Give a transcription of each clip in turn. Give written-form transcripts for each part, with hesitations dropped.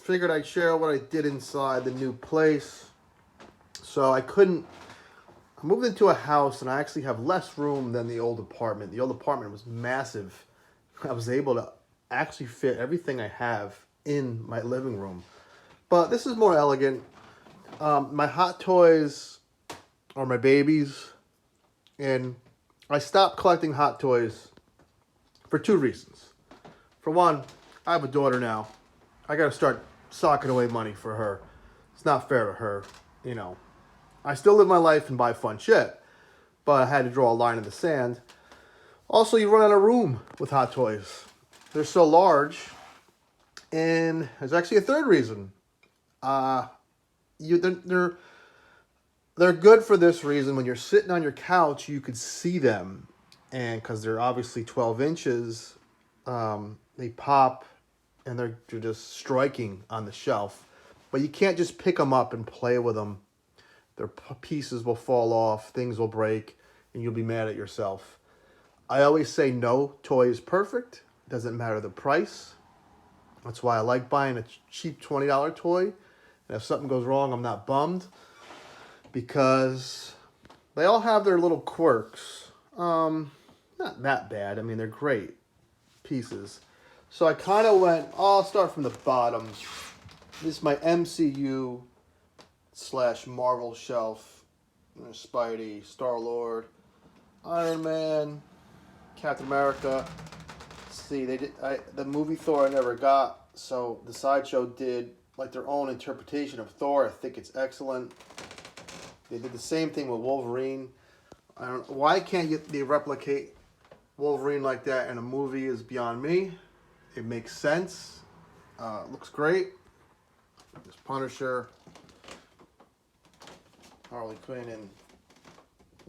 figured I'd share what I did inside the new place. So I moved into a house and I actually have less room than the old apartment. The old apartment was massive. I was able to actually fit everything I have in my living room. But this is more elegant. My hot toys are my babies. And I stopped collecting hot toys for two reasons. For one, I have a daughter now. I got to start socking away money for her. It's not fair to her, you know. I still live my life and buy fun shit, but I had to draw a line in the sand. Also, you run out of room with hot toys. They're so large. And there's actually a third reason. They're good for this reason. When you're sitting on your couch, you could see them. And because they're obviously 12 inches, they pop and they're just striking on the shelf. But you can't just pick them up and play with them. Their pieces will fall off, things will break, and you'll be mad at yourself. I always say no toy is perfect. Doesn't matter the price. That's why I like buying a cheap $20 toy. And if something goes wrong, I'm not bummed. Because they all have their little quirks. Not that bad. I mean, they're great pieces. So I kind of went, I'll start from the bottom. This is my MCU / Marvel shelf. Spidey, Star-Lord, Iron Man, Captain America. See, the movie Thor I never got, so the Sideshow did like their own interpretation of Thor. I think it's excellent. They did the same thing with Wolverine. I don't know why can't they replicate Wolverine like that in a movie is beyond me. It makes sense. It looks great. There's Punisher, Harley Quinn, and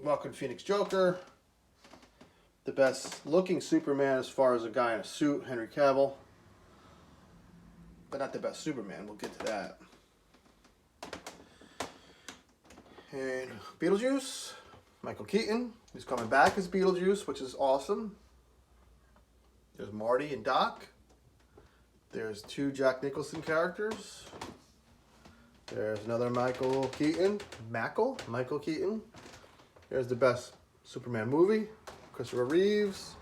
Joaquin Phoenix Joker. The best looking Superman as far as a guy in a suit, Henry Cavill. But not the best Superman. We'll get to that. And Beetlejuice, Michael Keaton. He's coming back as Beetlejuice, which is awesome. There's Marty and Doc. There's two Jack Nicholson characters. There's another Michael Keaton. Michael Keaton. There's the best Superman movie. Christopher Reeves.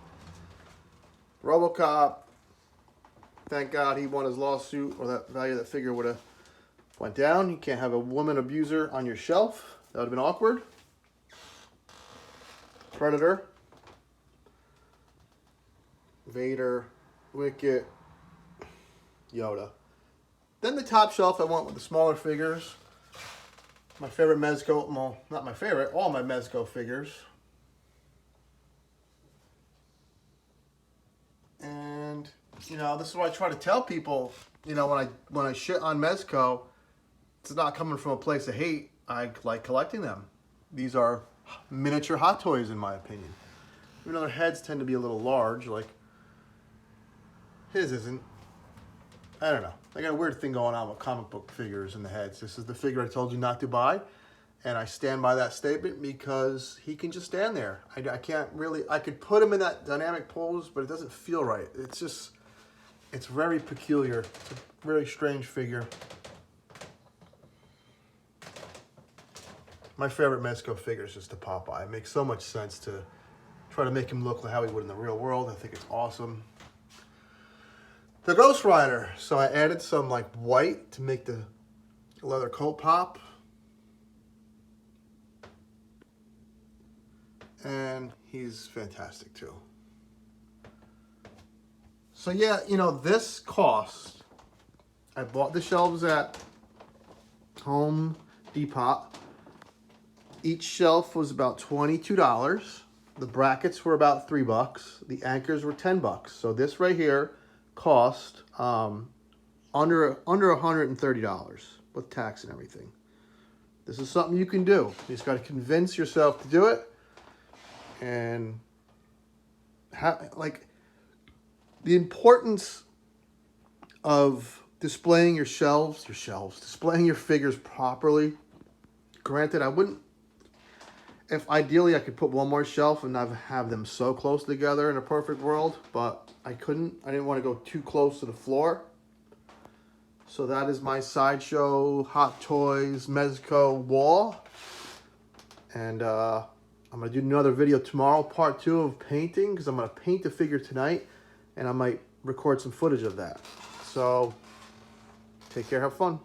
RoboCop. Thank God he won his lawsuit, or that value of that figure would have went down. You can't have a woman abuser on your shelf. That would have been awkward. Predator. Vader. Wicket. Yoda. Then the top shelf, I went with the smaller figures. My favorite Mezco, well, not my favorite, all my Mezco figures. And, you know, this is what I try to tell people, you know, when I shit on Mezco, it's not coming from a place of hate. I like collecting them. These are miniature hot toys, in my opinion. Even though their heads tend to be a little large, like his isn't. I don't know. I got a weird thing going on with comic book figures and the heads. This is the figure I told you not to buy. And I stand by that statement because he can just stand there. I can't really, I could put him in that dynamic pose, but it doesn't feel right. It's just, it's very peculiar. It's a very strange figure. My favorite Mezco figure is just the Popeye. It makes so much sense to try to make him look like how he would in the real world. I think it's awesome. The Ghost Rider. So I added some like white to make the leather coat pop. And he's fantastic too. So yeah, you know, this cost, I bought the shelves at Home Depot. Each shelf was about $22. The brackets were about $3. The anchors were $10. So this right here cost under $130 with tax and everything. This is something you can do. You just got to convince yourself to do it. And like the importance of displaying your shelves, displaying your figures properly. Granted, I wouldn't, if ideally I could put one more shelf and not have them so close together in a perfect world, but I couldn't. I didn't want to go too close to the floor. So that is my Sideshow Hot Toys Mezco wall. And I'm going to do another video tomorrow, part 2 of painting, because I'm going to paint the figure tonight, and I might record some footage of that. So take care, have fun.